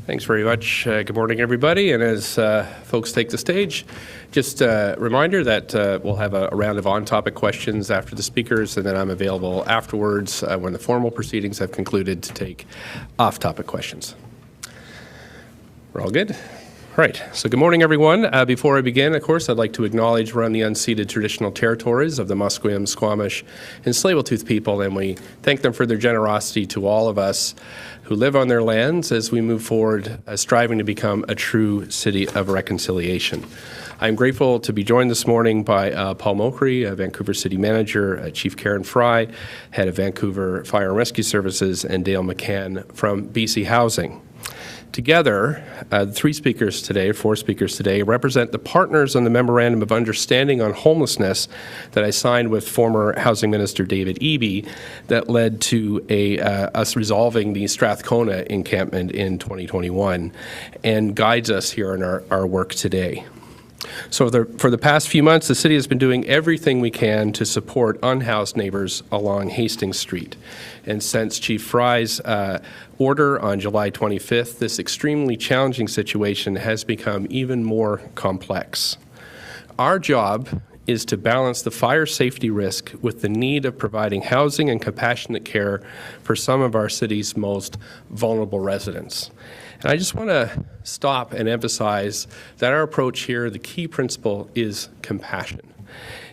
Thanks very much. Good morning, everybody. And as folks take the stage, just a reminder that we'll have a round of on-topic questions after the speakers, and then I'm available afterwards when the formal proceedings have concluded to take off-topic questions. We're all good? All right. So good morning, everyone. Before I begin, of course, I'd like to acknowledge we're on the unceded traditional territories of the Musqueam, Squamish, and Tsleil-Waututh people, and we thank them for their generosity to all of us who live on their lands as we move forward, striving to become a true city of reconciliation. I'm grateful to be joined this morning by Paul Mokry, Vancouver City Manager, Chief Karen Fry, Head of Vancouver Fire and Rescue Services, and Dale McCann from BC Housing. Together, four speakers today, represent the partners on the Memorandum of Understanding on Homelessness that I signed with former Housing Minister David Eby that led to us resolving the Strathcona encampment in 2021 and guides us here in our work today. So for the past few months, the city has been doing everything we can to support unhoused neighbors along Hastings Street. And since Chief Fry's order on July 25th, this extremely challenging situation has become even more complex. Our job is to balance the fire safety risk with the need of providing housing and compassionate care for some of our city's most vulnerable residents. And I just want to stop and emphasize that our approach here, the key principle is compassion,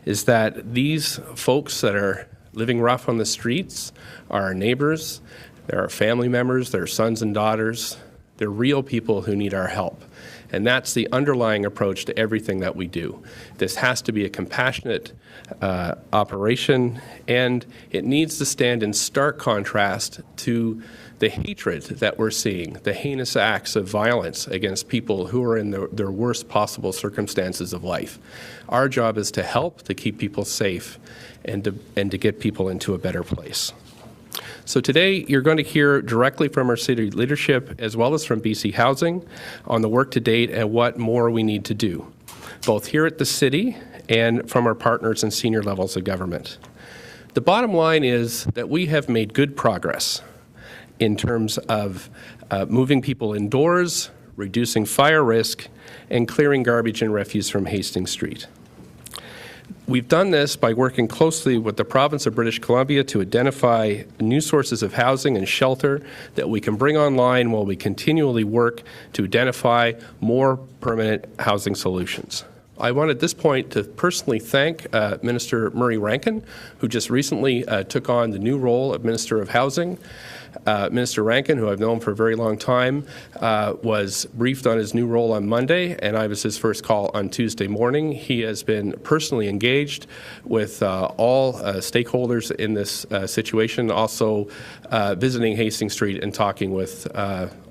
is that these folks that are living rough on the streets are our neighbors, they're our family members, they're sons and daughters, they're real people who need our help. And that's the underlying approach to everything that we do. This has to be a compassionate operation, and it needs to stand in stark contrast to the hatred that we're seeing, the heinous acts of violence against people who are in their worst possible circumstances of life. Our job is to help, to keep people safe, and to get people into a better place. So today, you're going to hear directly from our city leadership as well as from BC Housing on the work to date and what more we need to do, both here at the city and from our partners in senior levels of government. The bottom line is that we have made good progress in terms of moving people indoors, reducing fire risk, and clearing garbage and refuse from Hastings Street. We've done this by working closely with the province of British Columbia to identify new sources of housing and shelter that we can bring online while we continually work to identify more permanent housing solutions. I want at this point to personally thank Minister Murray Rankin, who just recently took on the new role of Minister of Housing. Minister Rankin, who I've known for a very long time, was briefed on his new role on Monday, and I was his first call on Tuesday morning. He has been personally engaged with all stakeholders in this situation, also visiting Hastings Street and talking with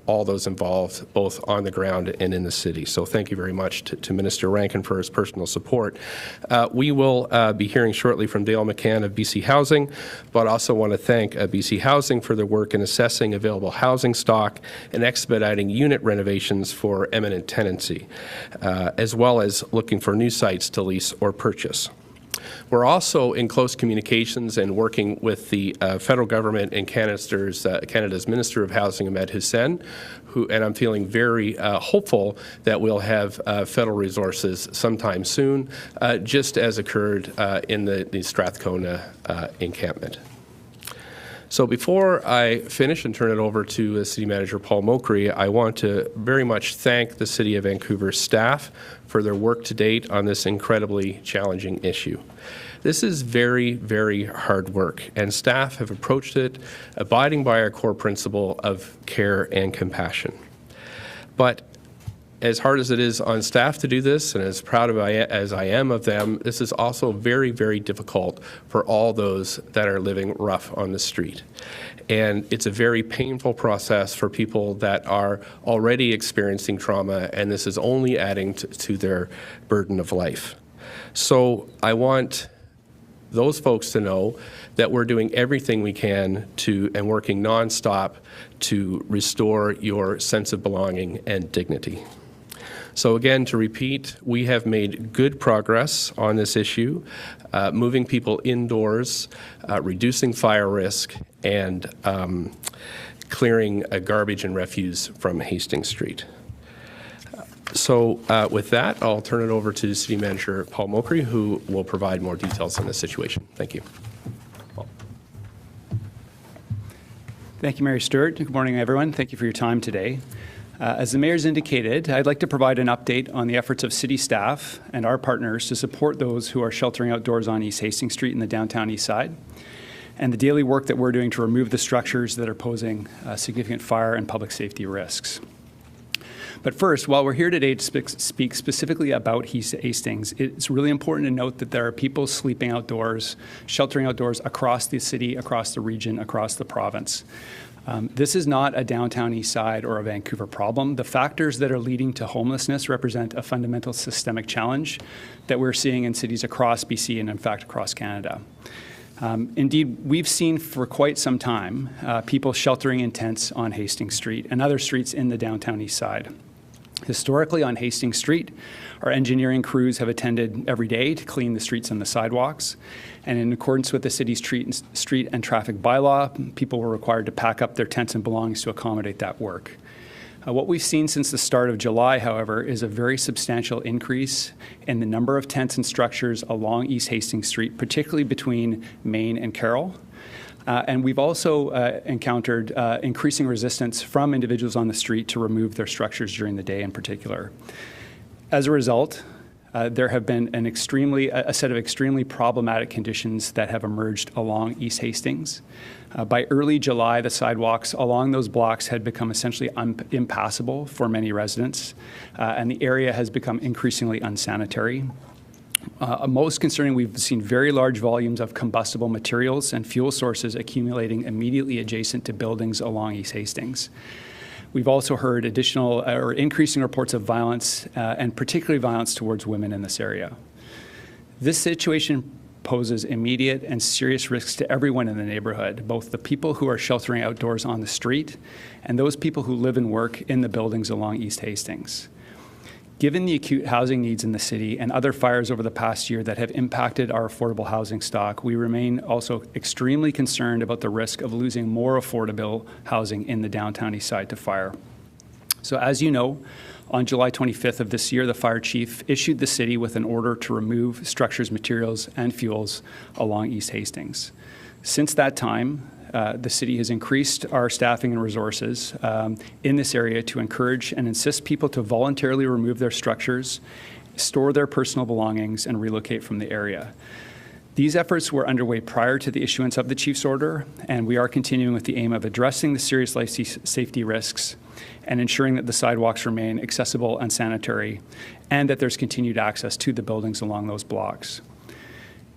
all those involved, both on the ground and in the city. So thank you very much to Minister Rankin for his personal support. We will be hearing shortly from Dale McCann of BC Housing, but also want to thank BC Housing for their work in assessing available housing stock and expediting unit renovations for eminent tenancy, as well as looking for new sites to lease or purchase. We're also in close communications and working with the federal government and Canada's Minister of Housing, Ahmed Hussein, and I'm feeling very hopeful that we'll have federal resources sometime soon, just as occurred in the Strathcona encampment. So before I finish and turn it over to City Manager Paul Mokry, I want to very much thank the City of Vancouver staff for their work to date on this incredibly challenging issue. This is very, very hard work, and staff have approached it abiding by our core principle of care and compassion. But as hard as it is on staff to do this, and as proud as I am of them, this is also very, very difficult for all those that are living rough on the street. And it's a very painful process for people that are already experiencing trauma, and this is only adding to their burden of life. So I want those folks to know that we're doing everything we can and working nonstop to restore your sense of belonging and dignity. So again, to repeat, we have made good progress on this issue, moving people indoors, reducing fire risk, and clearing garbage and refuse from Hastings Street. So with that, I'll turn it over to City Manager Paul Mokry, who will provide more details on this situation. Thank you. Paul. Thank you, Mayor Stewart. Good morning, everyone. Thank you for your time today. As the Mayor's indicated, I'd like to provide an update on the efforts of City staff and our partners to support those who are sheltering outdoors on East Hastings Street in the downtown east side, and the daily work that we're doing to remove the structures that are posing significant fire and public safety risks. But first, while we're here today to speak specifically about Hastings, it's really important to note that there are people sleeping outdoors, sheltering outdoors across the city, across the region, across the province. This is not a downtown east side or a Vancouver problem. The factors that are leading to homelessness represent a fundamental systemic challenge that we're seeing in cities across BC and, in fact, across Canada. Indeed, we've seen for quite some time people sheltering in tents on Hastings Street and other streets in the downtown east side. Historically, on Hastings Street, our engineering crews have attended every day to clean the streets and the sidewalks. And in accordance with the city's street and traffic bylaw, people were required to pack up their tents and belongings to accommodate that work. What we've seen since the start of July, however, is a very substantial increase in the number of tents and structures along East Hastings Street, particularly between Main and Carroll. And we've also encountered increasing resistance from individuals on the street to remove their structures during the day in particular. As a result, there have been a set of extremely problematic conditions that have emerged along East Hastings. By early July, the sidewalks along those blocks had become essentially impassable for many residents, and the area has become increasingly unsanitary. Most concerning, we've seen very large volumes of combustible materials and fuel sources accumulating immediately adjacent to buildings along East Hastings. We've also heard additional or increasing reports of violence, and particularly violence towards women in this area. This situation poses immediate and serious risks to everyone in the neighborhood, both the people who are sheltering outdoors on the street and those people who live and work in the buildings along East Hastings. Given the acute housing needs in the city and other fires over the past year that have impacted our affordable housing stock, we remain also extremely concerned about the risk of losing more affordable housing in the downtown east side to fire. So as you know, on July 25th of this year, the fire chief issued the city with an order to remove structures, materials, and fuels along East Hastings. Since that time, the city has increased our staffing and resources in this area to encourage and insist people to voluntarily remove their structures, store their personal belongings, and relocate from the area. These efforts were underway prior to the issuance of the chief's order, and we are continuing with the aim of addressing the serious life safety risks and ensuring that the sidewalks remain accessible and sanitary, and that there's continued access to the buildings along those blocks.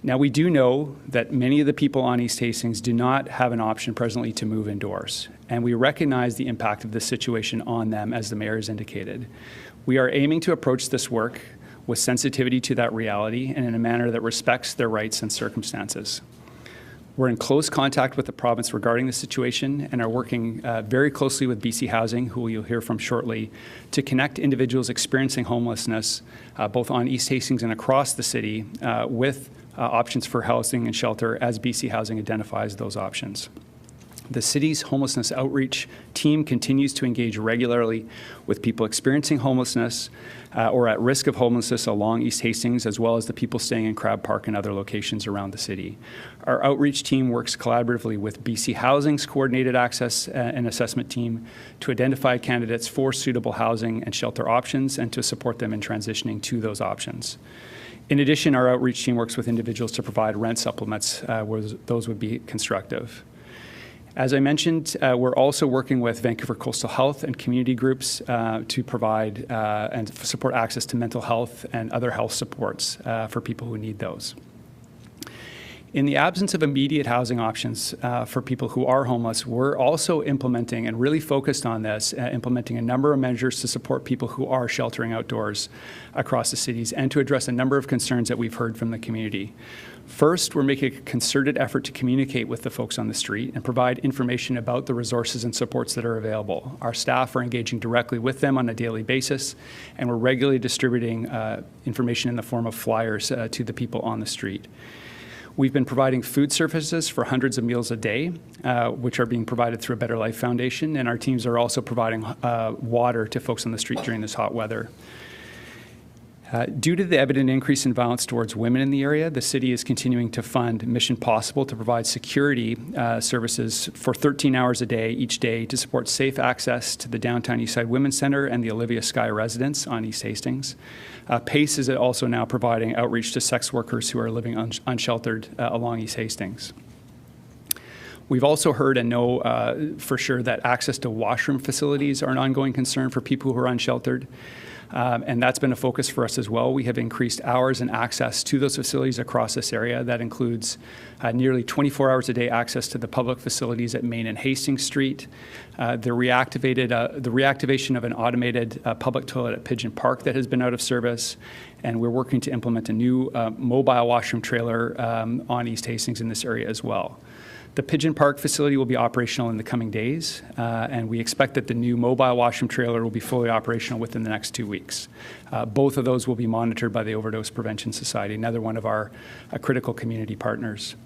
Now, we do know that many of the people on East Hastings do not have an option presently to move indoors, and we recognize the impact of this situation on them, as the mayor has indicated. We are aiming to approach this work with sensitivity to that reality and in a manner that respects their rights and circumstances. We're in close contact with the province regarding the situation and are working very closely with BC Housing, who you'll hear from shortly, to connect individuals experiencing homelessness, both on East Hastings and across the city, with options for housing and shelter as BC Housing identifies those options. The city's homelessness outreach team continues to engage regularly with people experiencing homelessness or at risk of homelessness along East Hastings, as well as the people staying in Crab Park and other locations around the city. Our outreach team works collaboratively with BC Housing's Coordinated Access and Assessment Team to identify candidates for suitable housing and shelter options and to support them in transitioning to those options. In addition, our outreach team works with individuals to provide rent supplements where those would be constructive. As I mentioned, we're also working with Vancouver Coastal Health and community groups to provide and support access to mental health and other health supports for people who need those. In the absence of immediate housing options for people who are homeless, we're also implementing and really focused on this, implementing a number of measures to support people who are sheltering outdoors across the cities and to address a number of concerns that we've heard from the community. First, we're making a concerted effort to communicate with the folks on the street and provide information about the resources and supports that are available. Our staff are engaging directly with them on a daily basis, and we're regularly distributing information in the form of flyers to the people on the street. We've been providing food services for hundreds of meals a day, which are being provided through a Better Life Foundation, and our teams are also providing water to folks on the street during this hot weather. Due to the evident increase in violence towards women in the area, the city is continuing to fund Mission Possible to provide security services for 13 hours a day each day to support safe access to the downtown Eastside Women's Centre and the Olivia Sky residence on East Hastings. PACE is also now providing outreach to sex workers who are living unsheltered along East Hastings. We've also heard and know for sure that access to washroom facilities are an ongoing concern for people who are unsheltered. And that's been a focus for us as well. We have increased hours and access to those facilities across this area. That includes nearly 24 hours a day access to the public facilities at Main and Hastings Street, the reactivation of an automated public toilet at Pigeon Park that has been out of service, and we're working to implement a new mobile washroom trailer on East Hastings in this area as well. The Pigeon Park facility will be operational in the coming days, and we expect that the new mobile washroom trailer will be fully operational within the next 2 weeks. Both of those will be monitored by the Overdose Prevention Society, another one of our critical community partners.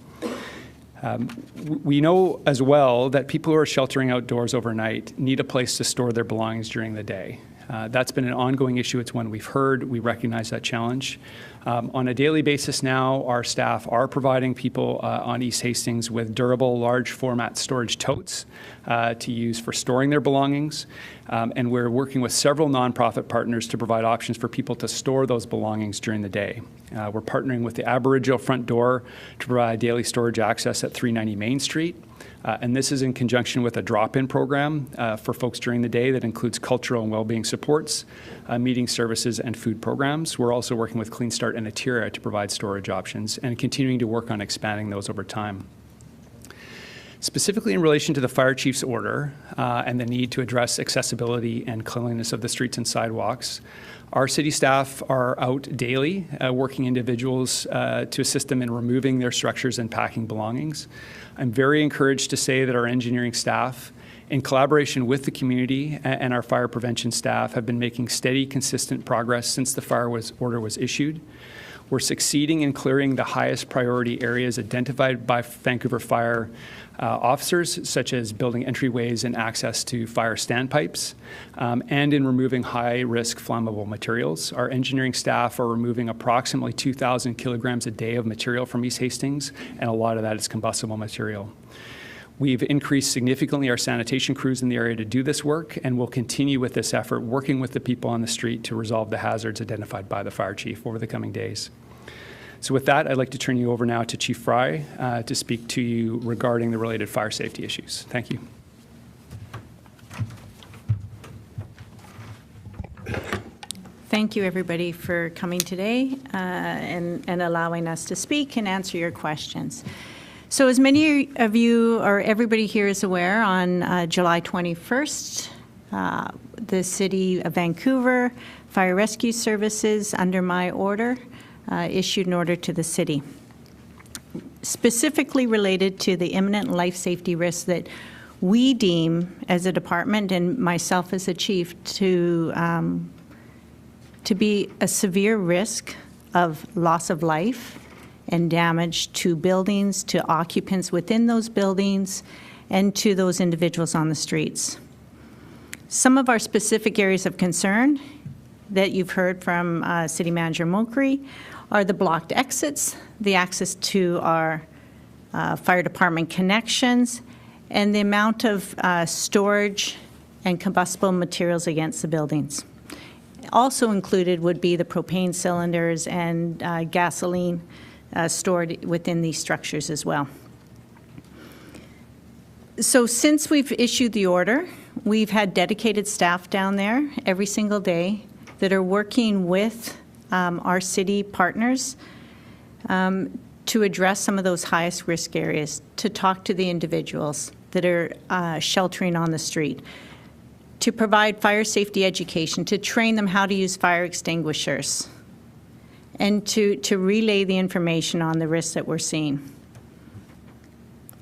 We know as well that people who are sheltering outdoors overnight need a place to store their belongings during the day. That's been an ongoing issue. It's one we've heard. We recognize that challenge. On a daily basis now, our staff are providing people on East Hastings with durable, large format storage totes to use for storing their belongings. And we're working with several nonprofit partners to provide options for people to store those belongings during the day. We're partnering with the Aboriginal Front Door to provide daily storage access at 390 Main Street. And this is in conjunction with a drop-in program for folks during the day that includes cultural and well-being supports, meeting services, and food programs. We're also working with Clean Start and Atira to provide storage options and continuing to work on expanding those over time. Specifically in relation to the fire chief's order and the need to address accessibility and cleanliness of the streets and sidewalks, our city staff are out daily working individuals to assist them in removing their structures and packing belongings. I'm very encouraged to say that our engineering staff, in collaboration with the community and our fire prevention staff, have been making steady, consistent progress since the fire order was issued. We're succeeding in clearing the highest priority areas identified by Vancouver Fire officers, such as building entryways and access to fire standpipes, and in removing high-risk flammable materials. Our engineering staff are removing approximately 2,000 kilograms a day of material from East Hastings, and a lot of that is combustible material. We've increased significantly our sanitation crews in the area to do this work, and we'll continue with this effort, working with the people on the street to resolve the hazards identified by the fire chief over the coming days. So with that, I'd like to turn you over now to Chief Fry to speak to you regarding the related fire safety issues. Thank you. Thank you, everybody, for coming today and allowing us to speak and answer your questions. So as many of you or everybody here is aware, on July 21st, the City of Vancouver Fire Rescue Services, under my order, issued an order to the city, specifically related to the imminent life safety risks that we deem as a department and myself as a chief to be a severe risk of loss of life and damage to buildings, to occupants within those buildings, and to those individuals on the streets. Some of our specific areas of concern that you've heard from City Manager Mokri are the blocked exits, the access to our fire department connections, and the amount of storage and combustible materials against the buildings. Also included would be the propane cylinders and gasoline stored within these structures as well. So since we've issued the order, we've had dedicated staff down there every single day that are working with our city partners to address some of those highest risk areas, to talk to the individuals that are sheltering on the street, to provide fire safety education, to train them how to use fire extinguishers, and to relay the information on the risks that we're seeing.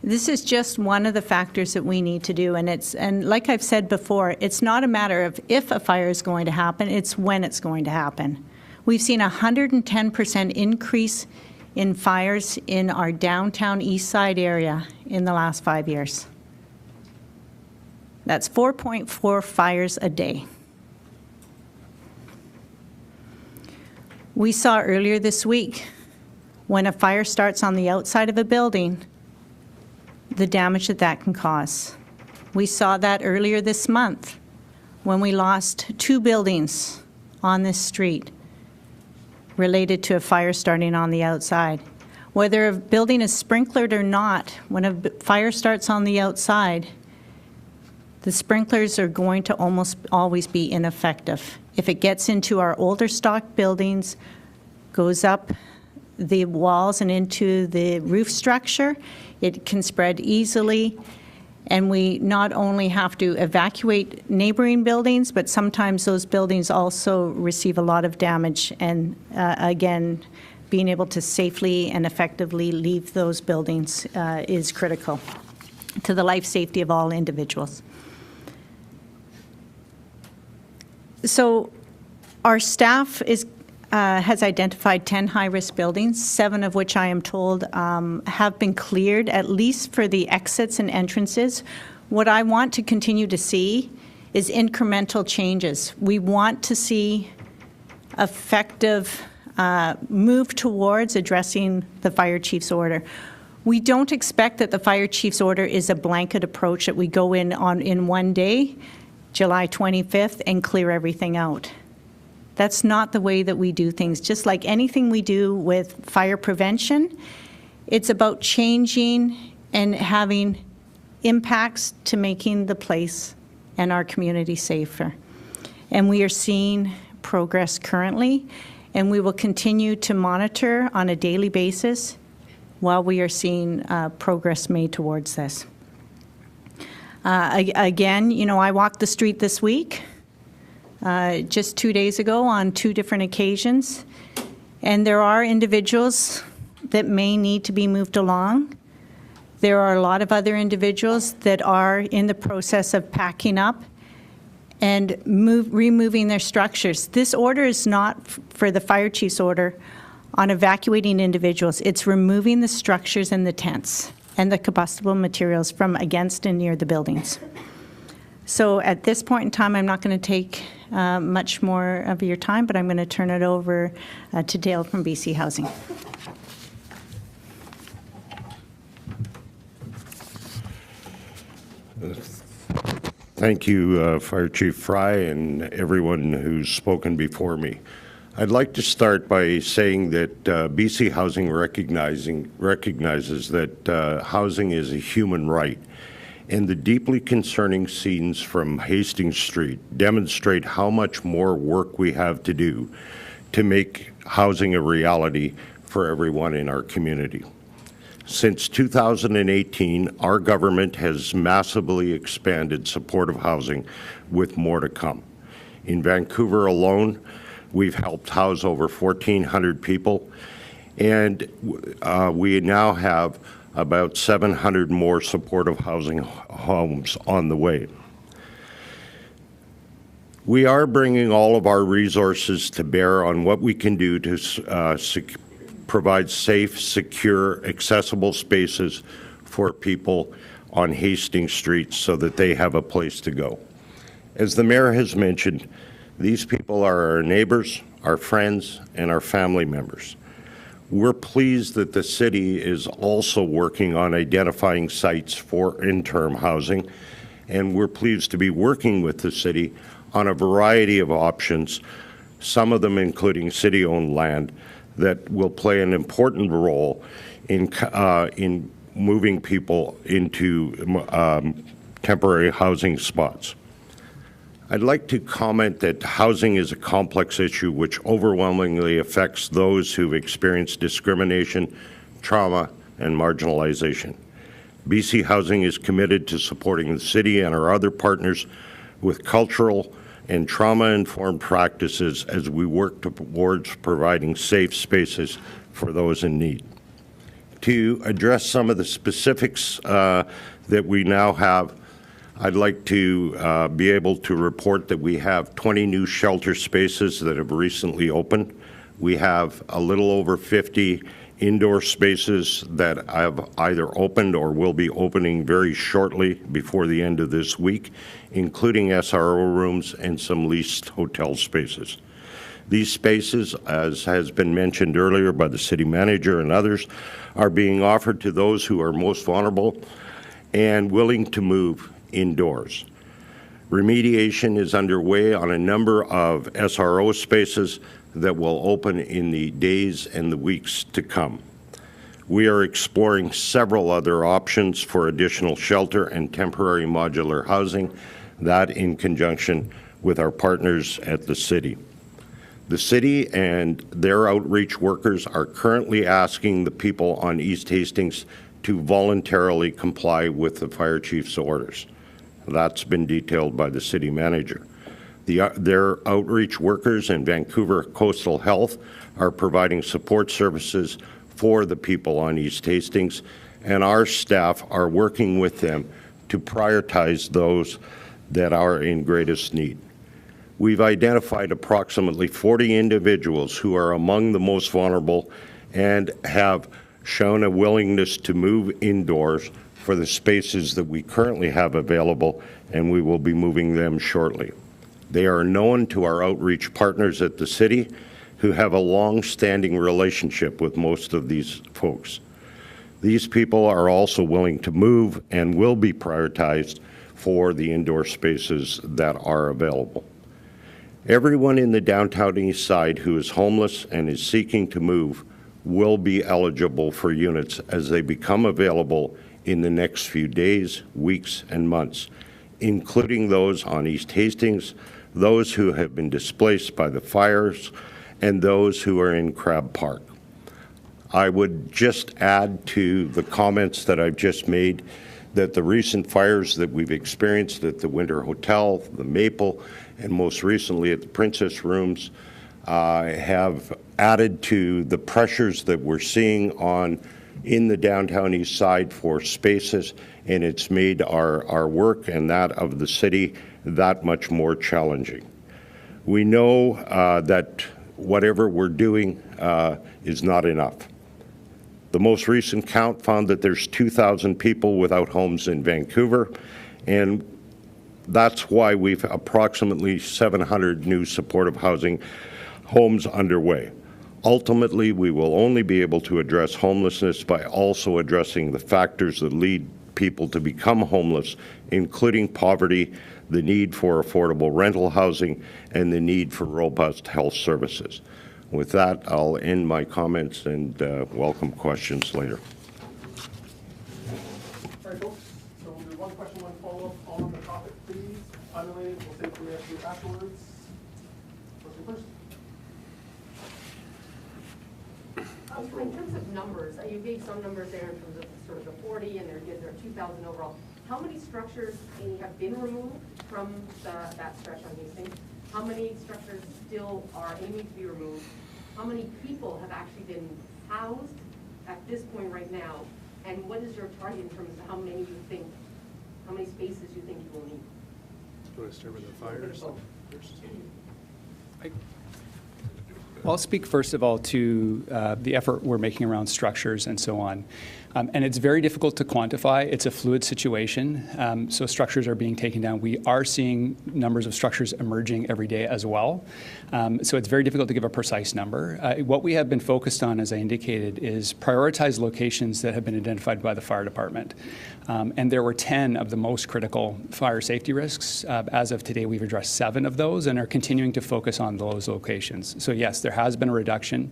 This is just one of the factors that we need to do, and like I've said before, it's not a matter of if a fire is going to happen, it's when it's going to happen. We've seen a 110% increase in fires in our downtown east side area in the last 5 years. That's 4.4 fires a day. We saw earlier this week, when a fire starts on the outside of a building, the damage that that can cause. We saw that earlier this month when we lost 2 buildings on this street related to a fire starting on the outside. Whether a building is sprinklered or not, when a fire starts on the outside, the sprinklers are going to almost always be ineffective. If it gets into our older stock buildings, goes up the walls and into the roof structure, it can spread easily. And we not only have to evacuate neighboring buildings, but sometimes those buildings also receive a lot of damage. And again, being able to safely and effectively leave those buildings is critical to the life safety of all individuals. So our staff has identified 10 high-risk buildings, 7 of which I am told have been cleared, at least for the exits and entrances. What I want to continue to see is incremental changes. We want to see effective move towards addressing the fire chief's order. We don't expect that the fire chief's order is a blanket approach that we go in one day, July 25th, and clear everything out. That's not the way that we do things. Just like anything we do with fire prevention, it's about changing and having impacts to making the place and our community safer. And we are seeing progress currently, and we will continue to monitor on a daily basis while we are seeing progress made towards this. Again, you know, I walked the street this week, just 2 days ago on 2 different occasions, and there are individuals that may need to be moved along. There are a lot of other individuals that are in the process of packing up and removing their structures. This order is not for the fire chief's order on evacuating individuals. It's removing the structures and the tents and the combustible materials from against and near the buildings. So at this point in time, I'm not going to take much more of your time, but I'm going to turn it over to Dale from BC Housing. Thank you, Fire Chief Fry, and everyone who's spoken before me. I'd like to start by saying that BC Housing recognizes that housing is a human right, and the deeply concerning scenes from Hastings Street demonstrate how much more work we have to do to make housing a reality for everyone in our community. Since 2018, our government has massively expanded supportive housing, with more to come. In Vancouver alone, we've helped house over 1,400 people, and we now have about 700 more supportive housing homes on the way. We are bringing all of our resources to bear on what we can do to provide safe, secure, accessible spaces for people on Hastings Street so that they have a place to go. As the Mayor has mentioned, these people are our neighbors, our friends, and our family members. We're pleased that the city is also working on identifying sites for interim housing, and we're pleased to be working with the city on a variety of options, some of them including city-owned land, that will play an important role in moving people into temporary housing spots. I'd like to comment that housing is a complex issue which overwhelmingly affects those who've experienced discrimination, trauma, and marginalization. BC Housing is committed to supporting the city and our other partners with cultural and trauma-informed practices as we work towards providing safe spaces for those in need. To address some of the specifics that we now have, I'd like to be able to report that we have 20 new shelter spaces that have recently opened. We have a little over 50 indoor spaces that have either opened or will be opening very shortly before the end of this week, including SRO rooms and some leased hotel spaces. These spaces, as has been mentioned earlier by the city manager and others, are being offered to those who are most vulnerable and willing to move indoors. Remediation is underway on a number of SRO spaces that will open in the days and the weeks to come. We are exploring several other options for additional shelter and temporary modular housing, that in conjunction with our partners at the city. The city and their outreach workers are currently asking the people on East Hastings to voluntarily comply with the fire chief's orders. That's been detailed by the city manager. Their outreach workers and Vancouver Coastal Health are providing support services for the people on East Hastings, and our staff are working with them to prioritize those that are in greatest need. We've identified approximately 40 individuals who are among the most vulnerable and have shown a willingness to move indoors for the spaces that we currently have available, and we will be moving them shortly. They are known to our outreach partners at the city who have a long-standing relationship with most of these folks. These people are also willing to move and will be prioritized for the indoor spaces that are available. Everyone in the downtown east side who is homeless and is seeking to move will be eligible for units as they become available in the next few days, weeks, and months, including those on East Hastings, those who have been displaced by the fires, and those who are in Crab Park. I would just add to the comments that I've just made that the recent fires that we've experienced at the Winter Hotel, the Maple, and most recently at the Princess Rooms have added to the pressures that we're seeing in the downtown east side for spaces, and it's made our work and that of the city that much more challenging. We know that whatever we're doing is not enough. The most recent count found that there's 2,000 people without homes in Vancouver, and that's why we've approximately 700 new supportive housing homes underway. Ultimately, we will only be able to address homelessness by also addressing the factors that lead people to become homeless, including poverty, the need for affordable rental housing, and the need for robust health services. With that, I'll end my comments and welcome questions later. All right, folks. So we'll do one question, one follow-up on the topic, please. Unrelated, we'll take the rest afterwards. Question first. In terms of numbers, you gave some numbers there in terms of sort of the 40, and there are 2,000 overall. How many structures have been removed from that stretch on Hastings? How many structures still are aiming to be removed? How many people have actually been housed at this point right now? And what is your target in terms of how many spaces you think you will need? Do you want to start with the fires? I'll speak first of all to the effort we're making around structures and so on. And it's very difficult to quantify. It's a fluid situation. So structures are being taken down. We are seeing numbers of structures emerging every day as well. So it's very difficult to give a precise number. What we have been focused on, as I indicated, is prioritize locations that have been identified by the fire department. And there were 10 of the most critical fire safety risks. As of today, we've addressed 7 of those and are continuing to focus on those locations. So yes, there has been a reduction.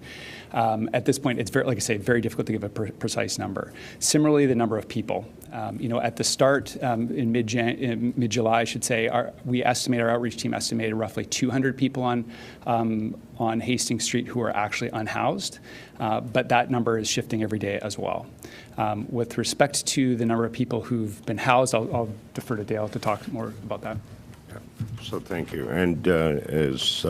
At this point, it's very, like I say, very difficult to give a precise number. Similarly, the number of people. At the start, in mid-July, I should say, our outreach team estimated roughly 200 people on Hastings Street who are actually unhoused, but that number is shifting every day as well. With respect to the number of people who've been housed, I'll defer to Dale to talk more about that. So thank you. And as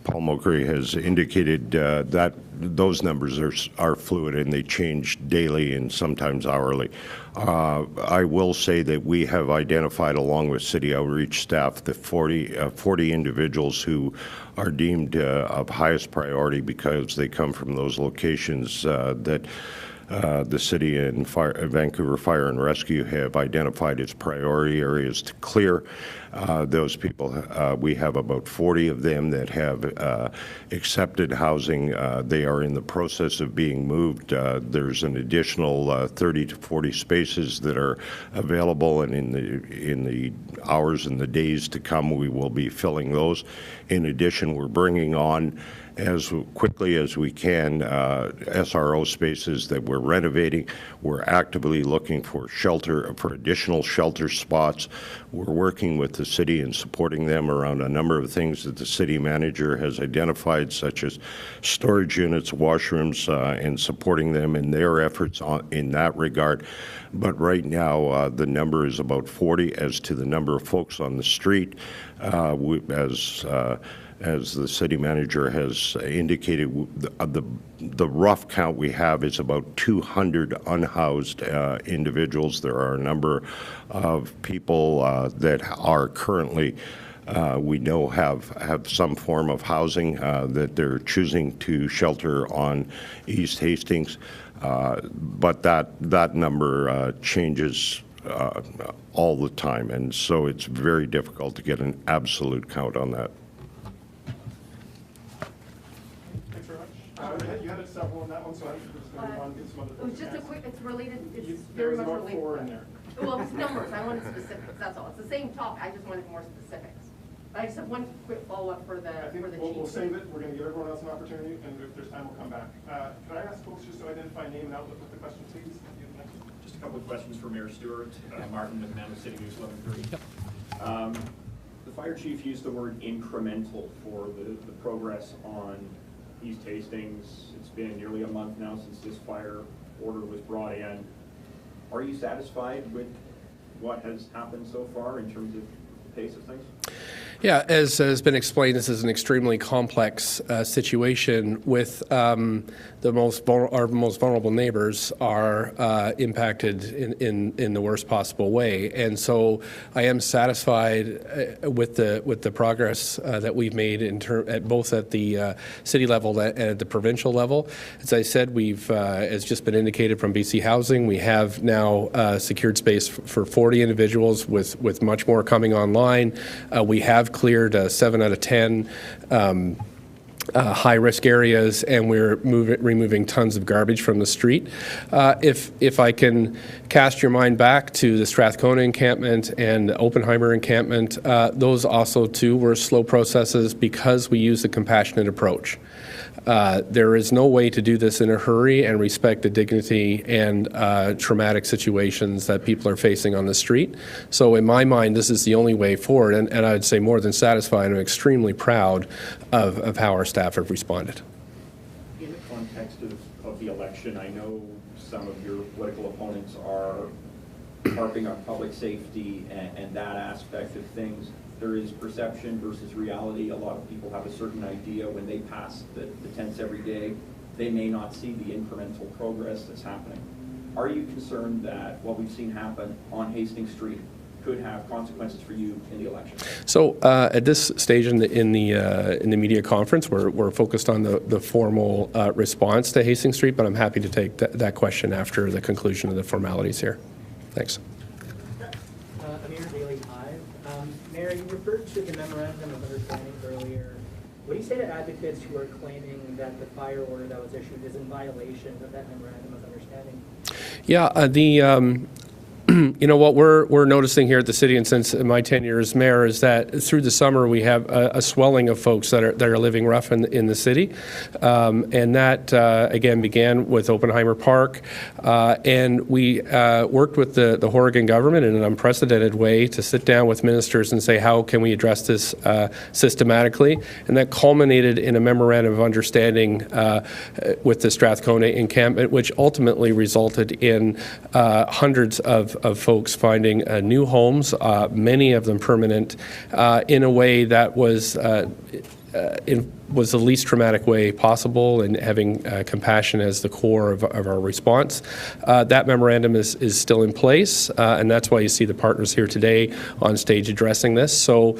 Paul Mulcahy has indicated, that those numbers are fluid and they change daily and sometimes hourly. I will say that we have identified, along with city outreach staff, the 40 individuals who are deemed of highest priority because they come from those locations that the city and Vancouver Fire and Rescue have identified as priority areas to clear. Those people, we have about 40 of them that have accepted housing. They are in the process of being moved. There's an additional 30 to 40 spaces that are available, and in the hours and the days to come, we will be filling those. In addition, we're bringing on, as quickly as we can, SRO spaces that we're renovating. We're actively looking for additional shelter spots. We're working with the city and supporting them around a number of things that the city manager has identified, such as storage units, washrooms, and supporting them in their efforts in that regard. But right now, the number is about 40. As to the number of folks on the street, as the city manager has indicated, the rough count we have is about 200 unhoused individuals. There are a number of people that are currently, we know have some form of housing that they're choosing to shelter on East Hastings, but that number changes all the time, and so it's very difficult to get an absolute count on that. You had several on that one, so I think we're just going to move on and get some other It was things just a asked. quick, it's related, it's There very was much about related. 4 in there. Well, it's numbers, I wanted specifics, that's all. It's the same topic, I just wanted more specifics. But I just have one quick follow-up for the I think chief. we'll save it. We're going to give everyone else an opportunity, and if there's time, we'll come back. Could I ask folks just to identify name and outlet with the question, please? Just a couple of questions for Mayor Stewart. Martin with Mammoth City News 1130. The fire chief used the word incremental for the progress on East Hastings. It's been nearly a month now since this fire order was brought in. Are you satisfied with what has happened so far in terms of the pace of things? Yeah, as has been explained, this is an extremely complex situation with our most vulnerable neighbors are impacted in the worst possible way. And so I am satisfied with the progress that we've made both at the city level and at the provincial level. As I said, we've, as just been indicated from BC Housing, we have now secured space for 40 individuals with much more coming online. We have cleared 7 out of 10 high-risk areas, and we're removing tons of garbage from the street. If I can cast your mind back to the Strathcona encampment and the Oppenheimer encampment, those also, too, were slow processes because we use a compassionate approach. There is no way to do this in a hurry and respect the dignity and traumatic situations that people are facing on the street. So in my mind, this is the only way forward, and I would say more than satisfied. I'm extremely proud of how our staff have responded. In the context of the election, I know some of your political opponents are harping on public safety and that aspect of things. There is perception versus reality. A lot of people have a certain idea when they pass the tents every day. They may not see the incremental progress that's happening. Are you concerned that what we've seen happen on Hastings Street could have consequences for you in the election? So at this stage in the media conference, we're focused on the formal response to Hastings Street, but I'm happy to take that question after the conclusion of the formalities here. Thanks. Mayor, you referred to the memorandum of understanding earlier. What do you say to advocates who are claiming that the fire order that was issued is in violation of that memorandum of understanding? Yeah, you know, what we're noticing here at the city, and since my tenure as mayor, is that through the summer we have a swelling of folks that are living rough in the city, and that again began with Oppenheimer Park, and we worked with the Horrigan government in an unprecedented way to sit down with ministers and say, how can we address this systematically, and that culminated in a memorandum of understanding with the Strathcona encampment, which ultimately resulted in hundreds of folks finding new homes, many of them permanent, in a way that was was the least traumatic way possible, and having compassion as the core of our response. That memorandum is still in place, and that's why you see the partners here today on stage addressing this. So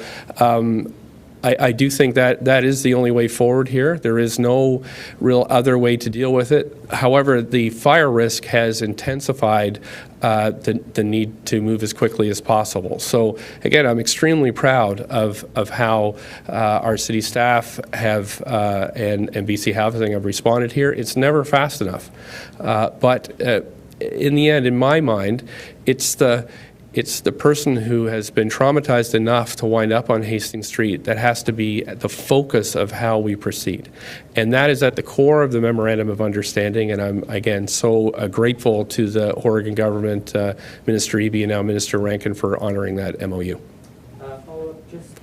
I do think that is the only way forward here. There is no real other way to deal with it. However, the fire risk has intensified the need to move as quickly as possible. So again, I'm extremely proud of how our city staff have and BC Housing have responded here. It's never fast enough. But in the end, in my mind, it's the person who has been traumatized enough to wind up on Hastings Street that has to be at the focus of how we proceed. And that is at the core of the Memorandum of Understanding, and I'm, again, so grateful to the Oregon government, Minister Eby and now Minister Rankin, for honoring that MOU. Follow-up, just,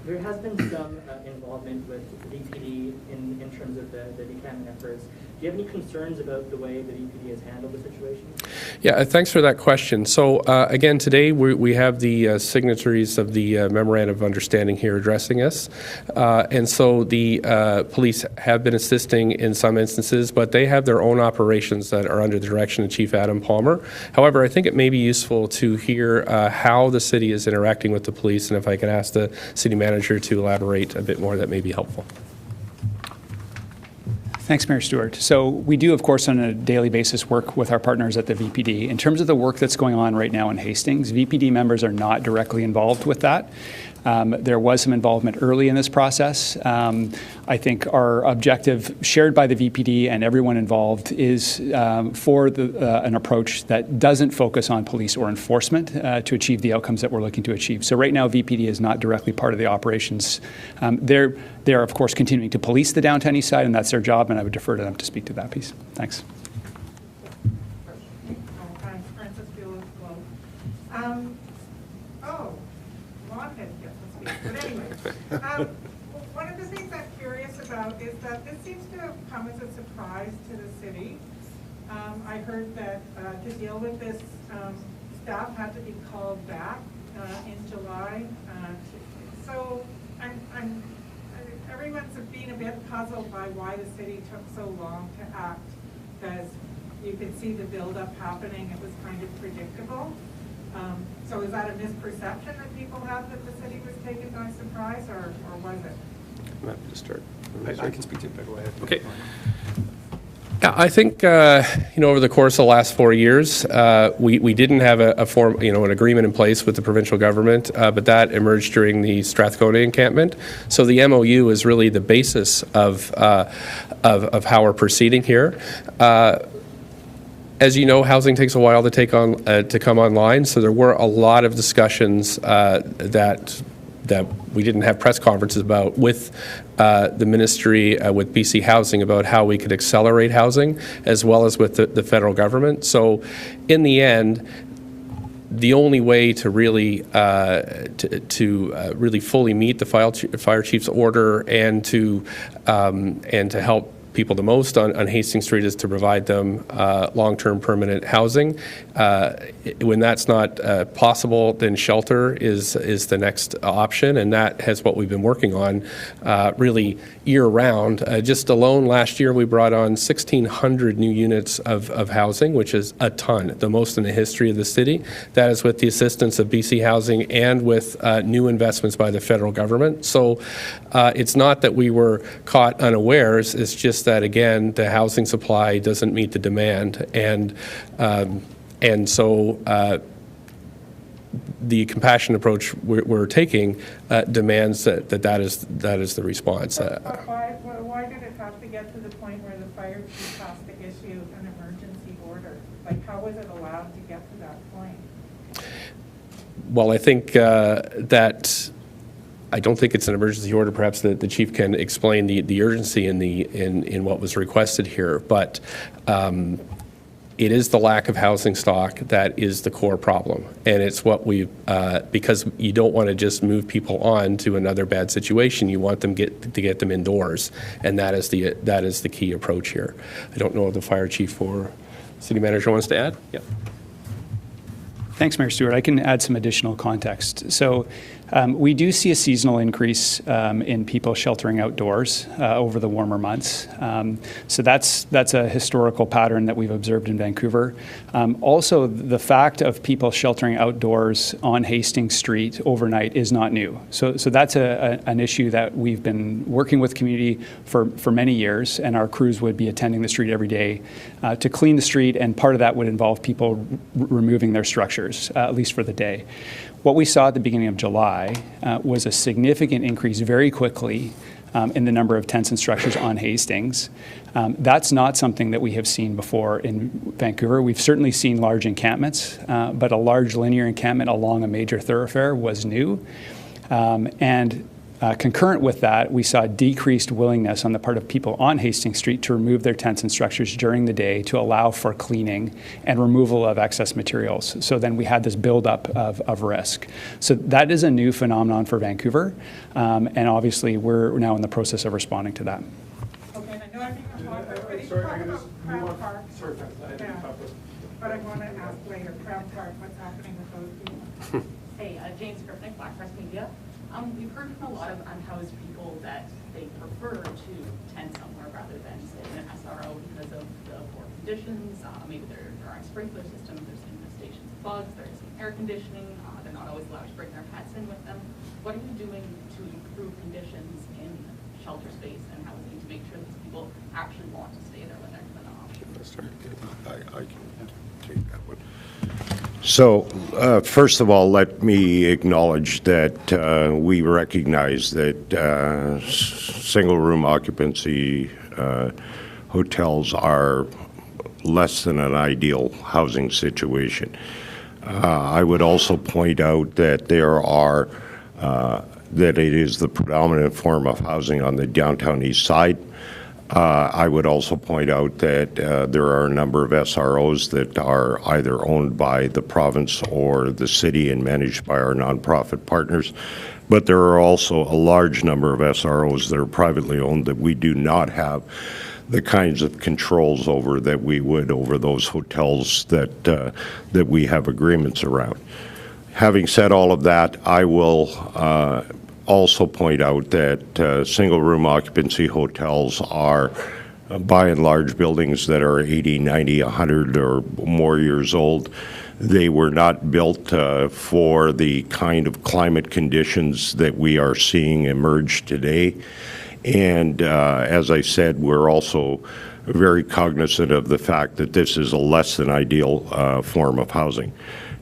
there has been some involvement with VPD in terms of the encampment efforts. Do you have any concerns about the way the VPD has handled the situation? Yeah, thanks for that question. So again, today we have the signatories of the Memorandum of Understanding here addressing us. And so the police have been assisting in some instances, but they have their own operations that are under the direction of Chief Adam Palmer. However, I think it may be useful to hear how the city is interacting with the police, and if I could ask the city manager to elaborate a bit more, that may be helpful. Thanks, Mayor Stewart. So we do, of course, on a daily basis work with our partners at the VPD. In terms of the work that's going on right now in Hastings, VPD members are not directly involved with that. There was some involvement early in this process. I think our objective, shared by the VPD and everyone involved, is for an approach that doesn't focus on police or enforcement to achieve the outcomes that we're looking to achieve. So right now, VPD is not directly part of the operations. They're, of course, continuing to police the downtown east side, and that's their job, and I would defer to them to speak to that piece. Thanks. But anyway, one of the things I'm curious about is that this seems to have come as a surprise to the city. I heard that to deal with this, staff had to be called back in July. So everyone's been a bit puzzled by why the city took so long to act, because you could see the buildup happening. It was kind of predictable. So is that a misperception that people have, that the city was taken by surprise, or was it? I'm happy to start. I can speak to it, but go ahead. Okay. Yeah, I think over the course of the last 4 years, we didn't have a form, an agreement in place with the provincial government, but that emerged during the Strathcona encampment. So the MOU is really the basis of how we're proceeding here. As you know, housing takes a while to come online, so there were a lot of discussions that we didn't have press conferences about with the ministry, with BC Housing, about how we could accelerate housing, as well as with the federal government. So in the end, the only way to really really fully meet the fire chief's order and to help people the most on Hastings Street is to provide them long-term permanent housing. When that's not possible, then shelter is the next option, and that has what we've been working on really year-round. Just alone last year, we brought on 1,600 new units of housing, which is a ton, the most in the history of the city. That is with the assistance of BC Housing and with new investments by the federal government. So it's not that we were caught unawares, it's just that, again, the housing supply doesn't meet the demand, and so the compassion approach we're taking demands that is the response. Why did it have to get to the point where the fire chief has to issue an emergency order? Like, how was it allowed to get to that point? Well, I think that. I don't think it's an emergency order. Perhaps the chief can explain the urgency in what was requested here, but it is the lack of housing stock that is the core problem, and it's what because you don't want to just move people on to another bad situation. You want them to get them indoors, and that is the key approach here. I don't know if the fire chief or city manager wants to add. Yeah. Thanks, Mayor Stewart. I can add some additional context. So We do see a seasonal increase in people sheltering outdoors over the warmer months. So that's a historical pattern that we've observed in Vancouver. Also, the fact of people sheltering outdoors on Hastings Street overnight is not new. So that's an issue that we've been working with community for many years, and our crews would be attending the street every day to clean the street, and part of that would involve people removing their structures, at least for the day. What we saw at the beginning of July was a significant increase very quickly in the number of tents and structures on Hastings. That's not something that we have seen before in Vancouver. We've certainly seen large encampments, but a large linear encampment along a major thoroughfare was new. Concurrent with that, we saw decreased willingness on the part of people on Hastings Street to remove their tents and structures during the day to allow for cleaning and removal of excess materials. So then we had this buildup of risk. So that is a new phenomenon for Vancouver, and obviously we're now in the process of responding to that. Okay, I know I'm being hot, but you Sorry, talk I about just, Crown Park. sorry, I didn't Yeah. talk with. But I want to ask later, Crown Park, what's happening with those people? Hey, James Griffnick, Black Press Media. We've heard from a lot of unhoused people that they prefer to tent somewhere rather than stay in an SRO because of the poor conditions. Maybe there aren't sprinkler systems, there's infestations of bugs, there isn't air conditioning, they're not always allowed to bring their pets in with them. What are you doing to improve conditions in shelter space and housing to make sure these people actually want to stay there when they're given an option? I can take that one. So, first of all, let me acknowledge that we recognize that single-room occupancy hotels are less than an ideal housing situation. I would also point out that that it is the predominant form of housing on the downtown east side. I would also point out that there are a number of SROs that are either owned by the province or the city and managed by our nonprofit partners. But there are also a large number of SROs that are privately owned that we do not have the kinds of controls over that we would over those hotels that we have agreements around. Having said all of that, I will also point out that single-room occupancy hotels are, by and large, buildings that are 80, 90, 100 or more years old. They were not built for the kind of climate conditions that we are seeing emerge today. And as I said, we're also very cognizant of the fact that this is a less than ideal form of housing.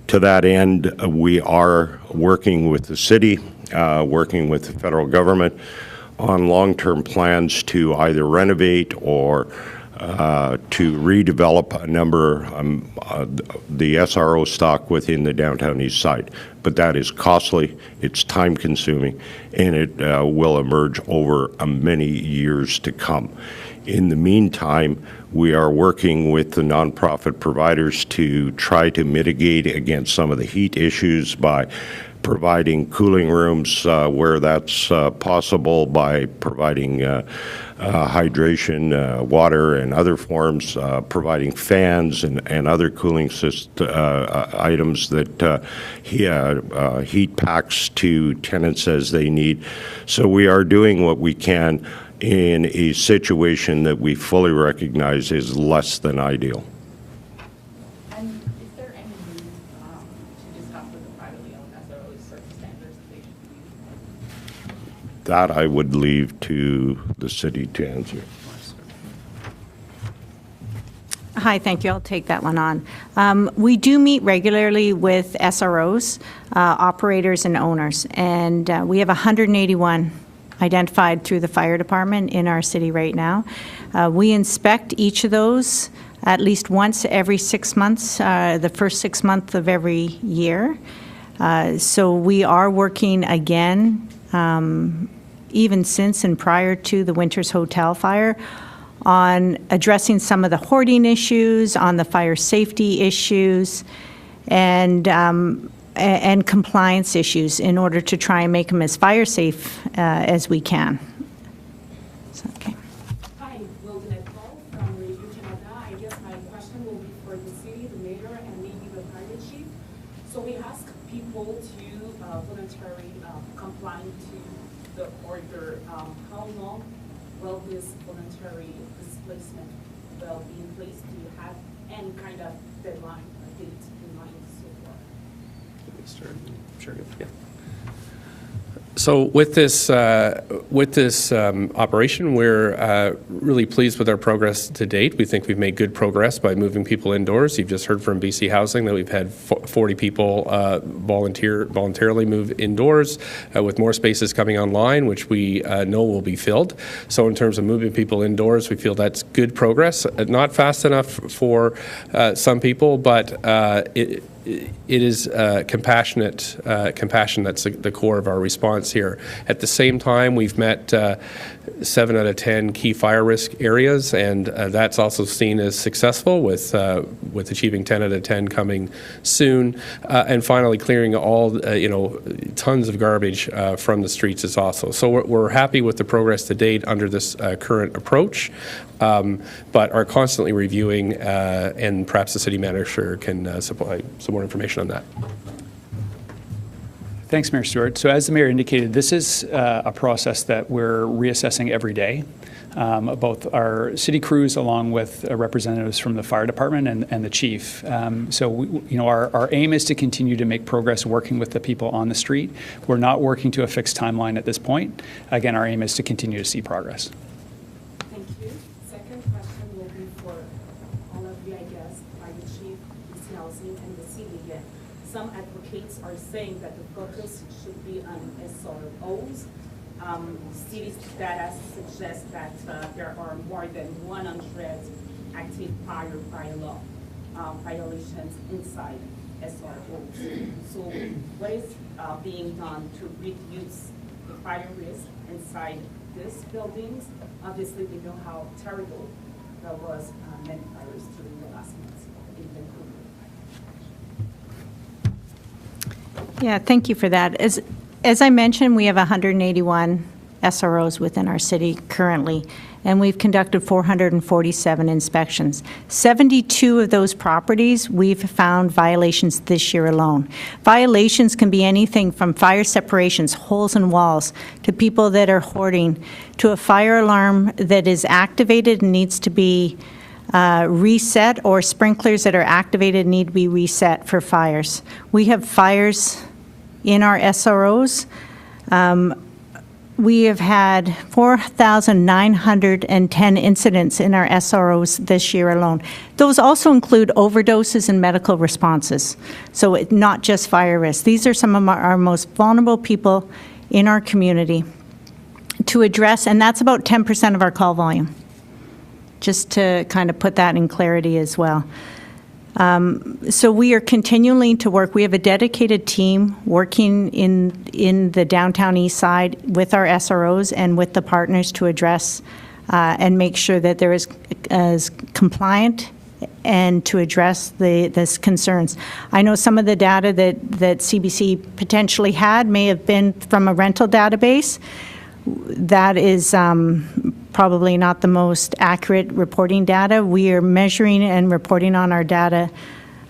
To that end, we are working with the city, working with the federal government on long-term plans to either renovate or to redevelop a number the SRO stock within the downtown east side. But that is costly, it's time-consuming, and it will emerge over many years to come. In the meantime, we are working with the nonprofit providers to try to mitigate against some of the heat issues by providing cooling rooms where that's possible, by providing hydration, water, and other forms, providing fans and other cooling items that heat packs to tenants as they need. So we are doing what we can in a situation that we fully recognize is less than ideal. And is there any need to discuss with the privately owned SROs certain standards that they should be using? That I would leave to the city to answer. Hi, thank you. I'll take that one on. We do meet regularly with SROs, operators and owners, and we have 181 identified through the fire department in our city right now. We inspect each of those at least once every 6 months, the first 6 months of every year. So we are working again, even since and prior to the Winters Hotel fire, on addressing some of the hoarding issues, on the fire safety issues, and compliance issues in order to try and make them as fire safe as we can. So, okay. Hi, Wilden Paul from Radio Canada. I guess my question will be for the city, the mayor, and maybe the fire chief. So we ask people to voluntarily order, how long will this voluntary displacement will be in place? Do you have any kind of deadline, a date in mind so far? Sure. Yeah. So with this operation, we're really pleased with our progress to date. We think we've made good progress by moving people indoors. You've just heard from BC Housing that we've had 40 people voluntarily move indoors, with more spaces coming online, which we know will be filled. So in terms of moving people indoors, we feel that's good progress. Not fast enough for some people, but it is compassion that's the core of our response here. At the same time, we've met 7 out of 10 key fire risk areas, and that's also seen as successful with achieving 10 out of 10 coming soon. And finally, clearing all tons of garbage from the streets is also. So we're happy with the progress to date under this current approach, but are constantly reviewing, and perhaps the city manager can supply some more information on that. Thanks, Mayor Stewart. So as the Mayor indicated, this is a process that we're reassessing every day. Both our city crews along with representatives from the fire department and the chief. So our aim is to continue to make progress working with the people on the street. We're not working to a fixed timeline at this point. Again, our aim is to continue to see progress. Thank you. Second question will be for all of you, I guess, by the chief, BC Housing, and the city again. Some advocates are saying that the focus should be on SROs. City data suggests that there are more than 100 active fire bylaw violations inside SROs. So what is being done to reduce the fire risk inside these buildings? Obviously, we know how terrible there was many fires during the last months in Vancouver. Yeah, thank you for that. As I mentioned, we have 181 SROs within our city currently, and we've conducted 447 inspections. 72 of those properties, we've found violations this year alone. Violations can be anything from fire separations, holes in walls, to people that are hoarding, to a fire alarm that is activated and needs to be reset, or sprinklers that are activated need to be reset for fires. We have fires in our SROs. We have had 4,910 incidents in our SROs this year alone. Those also include overdoses and medical responses, so not just fire risk. These are some of our most vulnerable people in our community to address, and that's about 10% of our call volume, just to kind of put that in clarity as well. So we are continuing to work. We have a dedicated team working in the downtown east side with our SROs and with the partners to address and make sure that there is compliant and to address this concerns. I know some of the data that CBC potentially had may have been from a rental database. That is probably not the most accurate reporting data. We are measuring and reporting on our data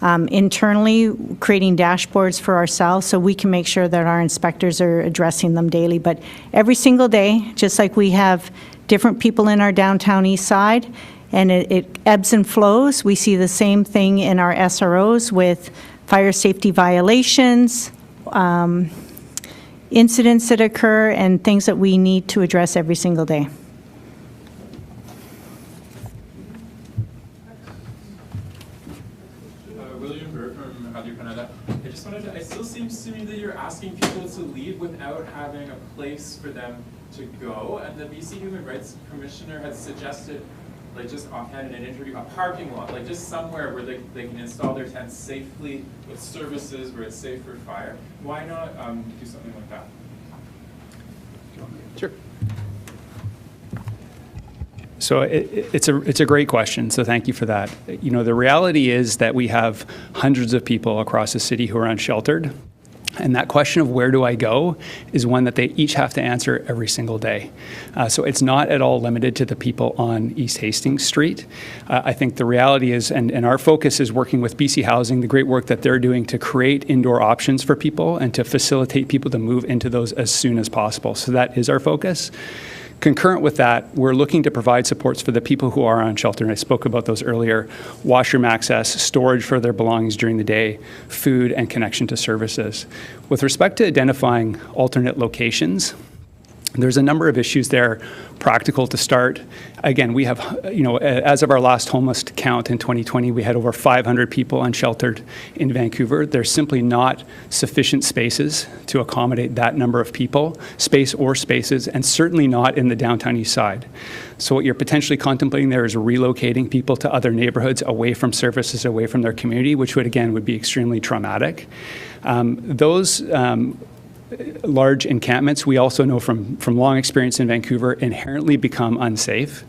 internally, creating dashboards for ourselves so we can make sure that our inspectors are addressing them daily. But every single day, just like we have different people in our downtown east side, and it ebbs and flows, we see the same thing in our SROs with fire safety violations, incidents that occur, and things that we need to address every single day. William Burr from Radio Canada. It still seems to me that you're asking people to leave without having a place for them to go, and the BC Human Rights Commissioner has suggested, like just offhand in an interview, a parking lot, like just somewhere where they can install their tents safely with services where it's safe for fire. Why not do something like that? Sure. So it's a great question, so thank you for that. The reality is that we have hundreds of people across the city who are unsheltered. And that question of where do I go is one that they each have to answer every single day. So it's not at all limited to the people on East Hastings Street. I think the reality is, and our focus is working with BC Housing, the great work that they're doing to create indoor options for people and to facilitate people to move into those as soon as possible. So that is our focus. Concurrent with that, we're looking to provide supports for the people who are on shelter, and I spoke about those earlier: washroom access, storage for their belongings during the day, food, and connection to services. With respect to identifying alternate locations, there's a number of issues there. Practical to start. Again, we have, as of our last homeless count in 2020, we had over 500 people unsheltered in Vancouver. There's simply not sufficient spaces to accommodate that number of people, space or spaces, and certainly not in the downtown east side. So what you're potentially contemplating there is relocating people to other neighborhoods away from services, away from their community, which would be extremely traumatic. Those large encampments, we also know from long experience in Vancouver, inherently become unsafe.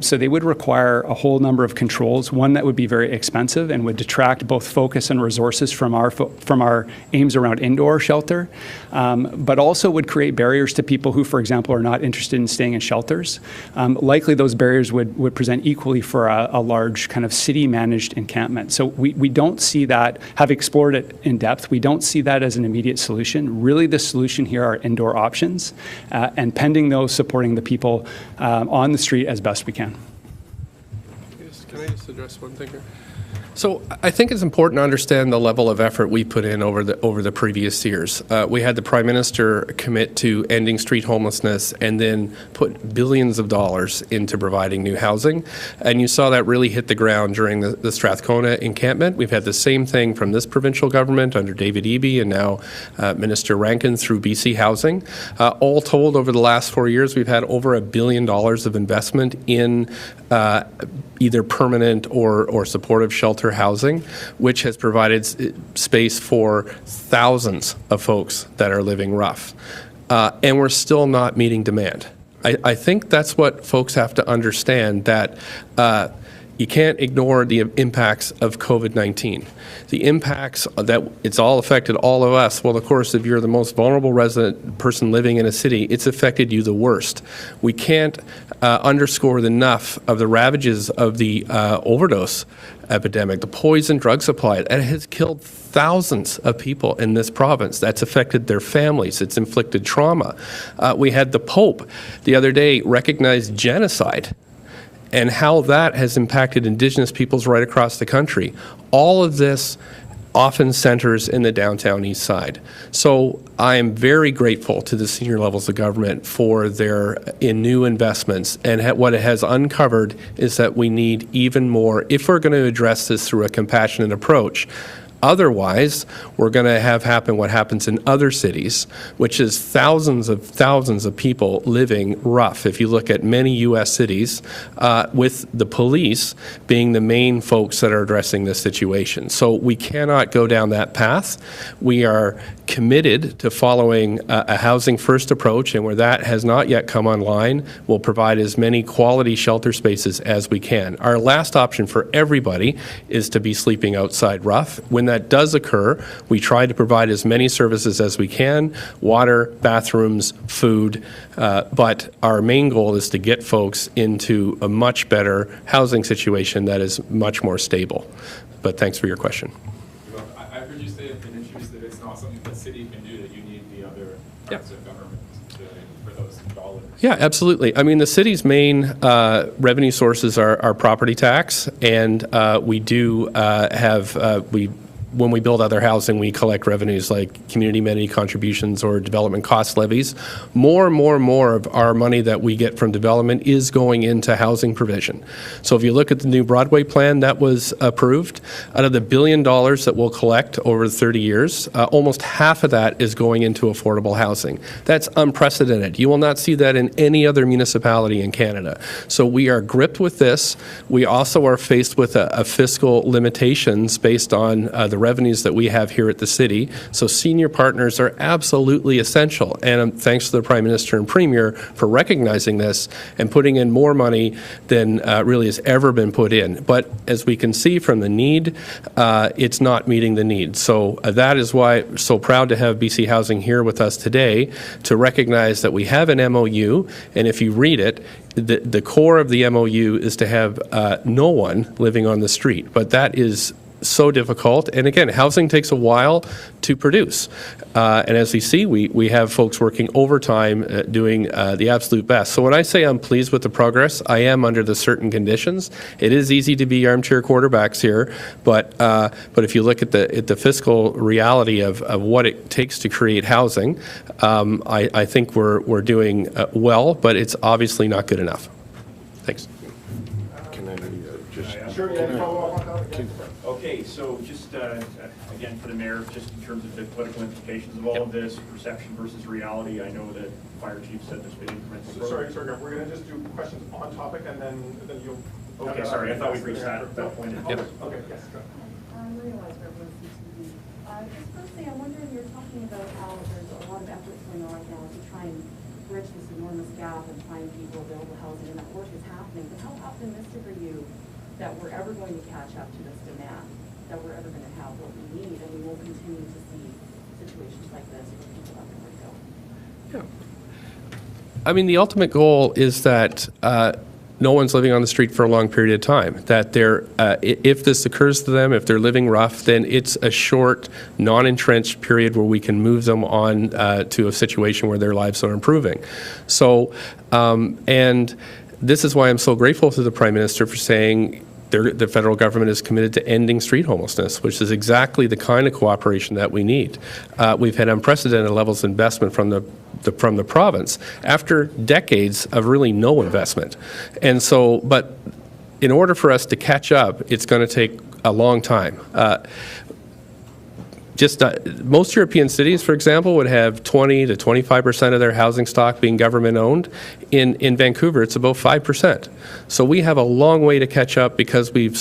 So they would require a whole number of controls, one that would be very expensive and would detract both focus and resources from our aims around indoor shelter, but also would create barriers to people who, for example, are not interested in staying in shelters. Likely those barriers would present equally for a large kind of city-managed encampment. So we don't see that, have explored it in depth, we don't see that as an immediate solution. Really, the solution here are indoor options, and pending those, supporting the people on the street as best we can. Can I just address one thing here? So I think it's important to understand the level of effort we put in over the previous years. We had the Prime Minister commit to ending street homelessness and then put billions of dollars into providing new housing. And you saw that really hit the ground during the Strathcona encampment. We've had the same thing from this provincial government under David Eby and now Minister Rankin through BC Housing. All told, over the last 4 years, we've had over $1 billion of investment in either permanent or supportive shelter housing, which has provided space for thousands of folks that are living rough. And we're still not meeting demand. I think that's what folks have to understand, that you can't ignore the impacts of COVID-19. The impacts that it's all affected all of us. Well, of course, if you're the most vulnerable resident person living in a city, it's affected you the worst. We can't underscore enough of the ravages of the overdose epidemic, the poison drug supply. It has killed thousands of people in this province. That's affected their families. It's inflicted trauma. We had the Pope the other day recognize genocide and how that has impacted Indigenous peoples right across the country. All of this often centers in the downtown east side. So I am very grateful to the senior levels of government for their new investments, and what it has uncovered is that we need even more if we're going to address this through a compassionate approach. Otherwise, we're going to have happen what happens in other cities, which is thousands of people living rough. If you look at many U.S. cities, with the police being the main folks that are addressing this situation. So we cannot go down that path. We are committed to following a housing first approach, and where that has not yet come online, we'll provide as many quality shelter spaces as we can. Our last option for everybody is to be sleeping outside rough. When that does occur, we try to provide as many services as we can: water, bathrooms, food, but our main goal is to get folks into a much better housing situation that is much more stable. But thanks for your question. I heard you say in interviews that it's not something the city can do, that you need the other parts of government for those dollars. Yeah, absolutely. I mean, the city's main revenue sources are property tax, and we do when we build other housing, we collect revenues like community amenity contributions or development cost levies. More and more of our money that we get from development is going into housing provision. So if you look at the new Broadway plan that was approved, out of the $1 billion that we'll collect over 30 years, almost half of that is going into affordable housing. That's unprecedented. You will not see that in any other municipality in Canada. So we are gripped with this. We also are faced with a fiscal limitations based on the revenues that we have here at the city. So senior partners are absolutely essential. And thanks to the Prime Minister and Premier for recognizing this and putting in more money than really has ever been put in. But as we can see from the need, it's not meeting the need. So that is why I'm so proud to have BC Housing here with us today to recognize that we have an MOU, and if you read it, the core of the MOU is to have no one living on the street. But that is so difficult. And again, housing takes a while to produce. And as we see, we have folks working overtime doing the absolute best. So when I say I'm pleased with the progress, I am under the certain conditions. It is easy to be armchair quarterbacks here, but if you look at the fiscal reality of what it takes to create housing, I think we're doing well, but it's obviously not good enough. Thanks. Can I just... Sure, yeah, follow up on that. Okay, so just, again, for the mayor, just in terms of the political implications of all of this, perception versus reality, I know that Fire Chief said there's been incremental So, progress. sorry, we're going to just do questions on topic, and then you'll... Okay, sorry, I thought we reached that point. Yep. Okay, yes, go. Just firstly, I'm wondering, you're talking about how there's a lot of efforts going on right now to try and bridge this enormous gap and find people available housing, and that work is happening. But how optimistic are you that we're ever going to catch up to this demand, that we're ever going to have what we need, and we won't continue to see situations like this where people have nowhere to go? Yeah. I mean, the ultimate goal is that no one's living on the street for a long period of time. That if this occurs to them, if they're living rough, then it's a short, non-entrenched period where we can move them on to a situation where their lives are improving. So, and this is why I'm so grateful to the Prime Minister for saying the federal government is committed to ending street homelessness, which is exactly the kind of cooperation that we need. We've had unprecedented levels of investment from the province after decades of really no investment. And so, but in order for us to catch up, it's going to take a long time. Most European cities, for example, would have 20 to 25% of their housing stock being government-owned. In Vancouver, it's about 5%. So we have a long way to catch up because we've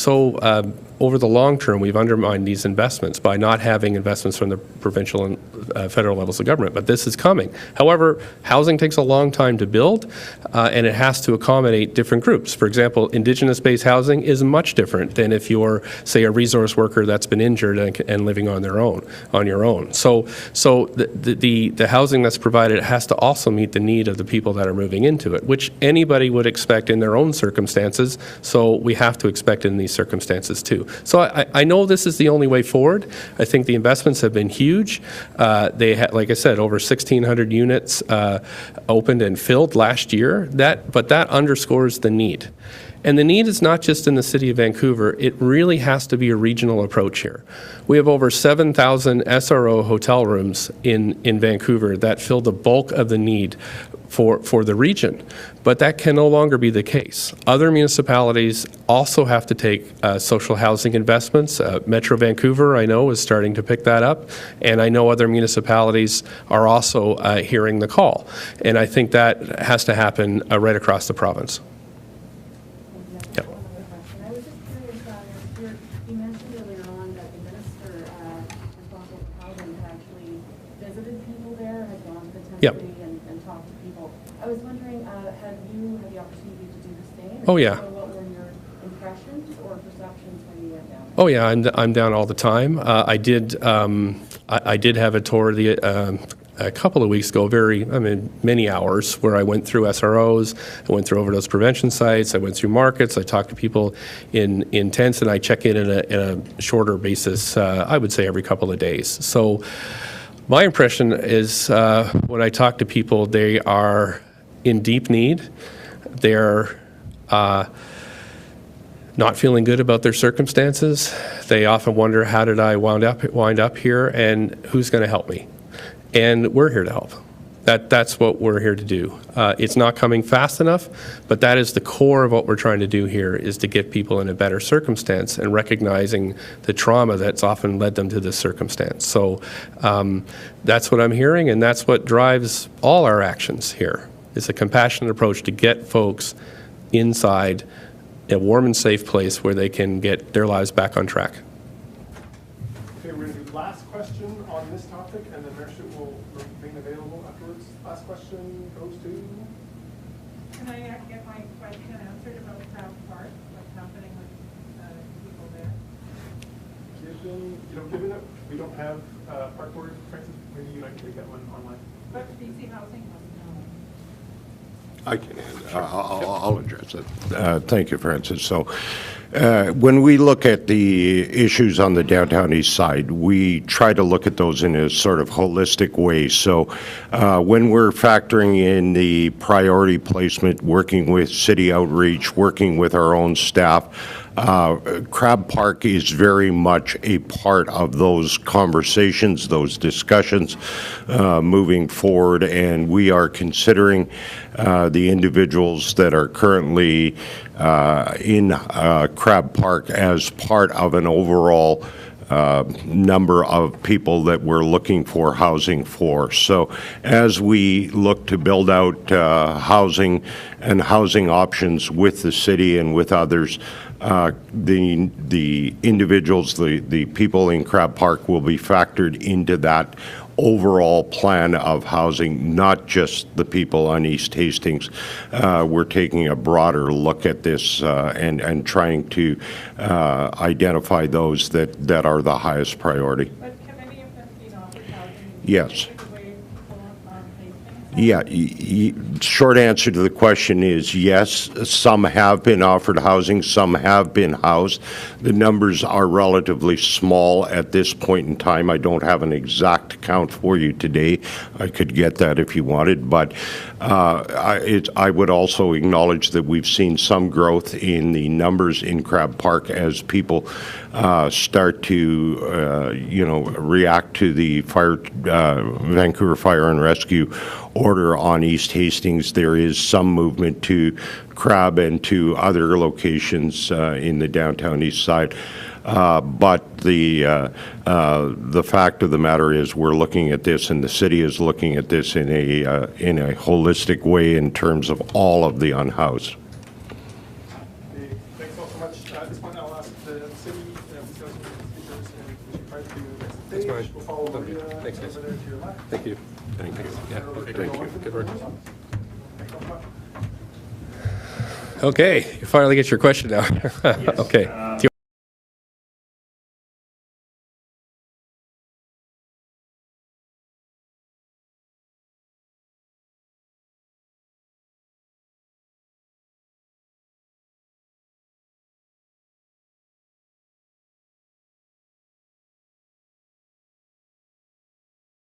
over the long term, we've undermined these investments by not having investments from the provincial and federal levels of government. But this is coming. However, housing takes a long time to build, and it has to accommodate different groups. For example, Indigenous-based housing is much different than if you're, say, a resource worker that's been injured and living on your own. So the housing that's provided has to also meet the need of the people that are moving into it, which anybody would expect in their own circumstances. So we have to expect it in these circumstances too. So I know this is the only way forward. I think the investments have been huge. They had, like I said, over 1,600 units opened and filled last year. But that underscores the need. And the need is not just in the city of Vancouver. It really has to be a regional approach here. We have over 7,000 SRO hotel rooms in Vancouver that fill the bulk of the need for the region. But that can no longer be the case. Other municipalities also have to take social housing investments. Metro Vancouver, I know, is starting to pick that up. And I know other municipalities are also hearing the call. And I think that has to happen right across the province. I was just curious, you mentioned earlier on that the minister responsible for housing had actually visited people there, had gone potentially and talked to people. I was wondering, have you had the opportunity to do the same? Oh, yeah. So what were your impressions or perceptions when you went down? Oh yeah, I'm down all the time. I did have a tour a couple of weeks ago, many hours, where I went through SROs, I went through overdose prevention sites, I went through markets, I talked to people in tents, and I check in a shorter basis, I would say every couple of days. So my impression is when I talk to people, they are in deep need. They're not feeling good about their circumstances. They often wonder, how did I wind up here, and who's going to help me? And we're here to help. That's what we're here to do. It's not coming fast enough, but that is the core of what we're trying to do here, is to get people in a better circumstance and recognizing the trauma that's often led them to this circumstance. So that's what I'm hearing, and that's what drives all our actions here. It's a compassionate approach to get folks inside a warm and safe place where they can get their lives back on track. Okay, last question on this topic, and then Mayor Stewart will remain available afterwards. Last question goes to... Can I get my question answered about Crowd Park? What's happening with people there? Given that we don't have park board, Francis, maybe you and I can take that one online. But BC Housing doesn't know. I can. I'll address it. Thank you, Francis. So, when we look at the issues on the downtown east side, we try to look at those in a sort of holistic way. So, when we're factoring in the priority placement, working with city outreach, working with our own staff, Crab Park is very much a part of those conversations, those discussions moving forward, and we are considering the individuals that are currently in Crab Park as part of an overall number of people that we're looking for housing for. So as we look to build out housing and housing options with the city and with others, the individuals, the people in Crab Park will be factored into that overall plan of housing, not just the people on East Hastings. We're taking a broader look at this and trying to identify those that are the highest priority. But can any of them be offered housing? Yes. Take away people on Hastings? Yeah, short answer to the question is yes. Some have been offered housing, some have been housed. The numbers are relatively small at this point in time. I don't have an exact count for you today. I could get that if you wanted, but I would also acknowledge that we've seen some growth in the numbers in Crab Park as people start to, react to the Vancouver Fire and Rescue order on East Hastings. There is some movement to Crab and to other locations in the downtown east side. But the fact of the matter is we're looking at this, and the city is looking at this in a holistic way in terms of all of the unhoused. Okay, thanks all so much. At this point, I'll ask the city speakers, and we should try to do the next stage. fine. We'll follow Maria Thanks, guys. over there to your left. Thank you. Thank you. Yeah, Thank you. good work. Thanks all so much. Okay, you finally get your question now. Okay.